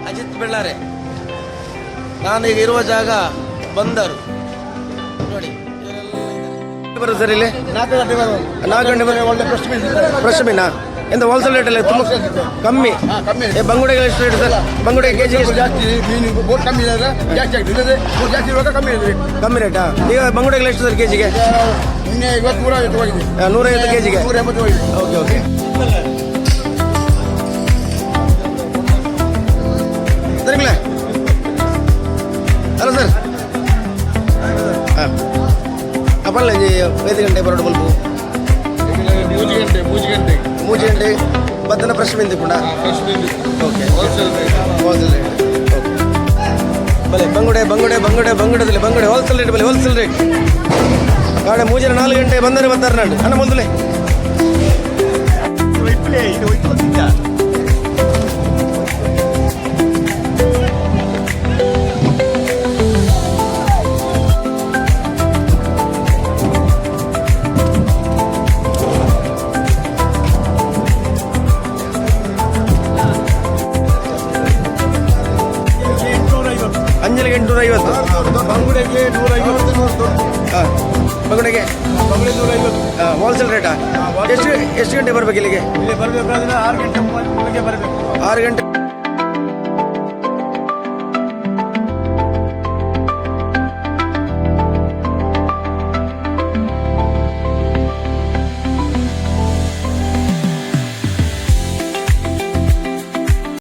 ಅಜಿತ್ ಬೆಳ್ಳಾರೆ. ನಾನೀಗ ಇರುವ ಜಾಗ ಬಂದರು ನೋಡಿ. ಬರುತ್ತೆ ಸರ್ ಇಲ್ಲಿ 4 ಗಂಟೆ ಒಳ್ಳೆ ಫ್ರೆಶ್ ಮೀನಾ? ಎಂತ ಹೋಲ್ಸೇಲ್ ರೇಟಲ್ಲಿ ತುಂಬ ಕಮ್ಮಿ. ಬಂಗುಡೆಗೆ ಎಷ್ಟು ರೇಟ್ ಸರ್? ಬಂಗುಡೆ ಕೆ ಜಿಗೆ ಜಾಸ್ತಿ, ಮೀನು ಬೋಟ್ ಕಮ್ಮಿ ಇದೆ, ಜಾಸ್ತಿ ಆಗ್ತದೆ, ಜಾಸ್ತಿ ಇರುವಾಗ ಕಮ್ಮಿ ಇದೆ. ಕಮ್ಮಿ ರೇಟಾ? ಈಗ ಬಂಗುಡೆಗೆ ಎಷ್ಟು ಸರ್ ಕೆ ಜಿಗೆ? ನಿನ್ನೆ 150 ಹೋಗಿದೆ, 150 ಕೆ ಜಿಗೆ. 180 ಹೋಗಿದೆ. Okay okay. ಸರಿங்களா? Hello sir. ಹಾಂ ಅಪ್ಪಲ್ಲ 5 ಗಂಟೆ ಬರೋಡು ಬಲ್ಪು 3 ಗಂಟೆ ಬತ್ತನ ಫ್ರೆಶ್ ಮೀನು ಕೂಡ. Okay wholesale rate. ಓಕೆ ಬಲೆ ಬಂಗುಡೆ ಹೋಲ್ಸೇಲ್ ರೇಟ್. ಹೋಲ್ಸೇಲ್ ರೇಟ್ ಕಾಡೆ ಮೂಜನ 4 ಗಂಟೆ ಬಂದರೆ ಬರ್ತಾರೆ ನಾನು ಅಣ್ಣ ಮೊದಲೇ. ಅಂಜಲಿಗೆ 850, ಬಂಗುಡೆಗೆ 150. ಹಾಂ ಬಂಗುಡೆಗೆ 150. ಹೋಲ್ಸೇಲ್ ರೇಟಾ? ಎಷ್ಟು ಗಂಟೆ ಬರ್ಬೇಕು ಇಲ್ಲಿಗೆ? ಇಲ್ಲಿ ಬರಬೇಕಾದ್ರೆ 6 ಗಂಟೆ ಬರಬೇಕು. 6 ಗಂಟೆ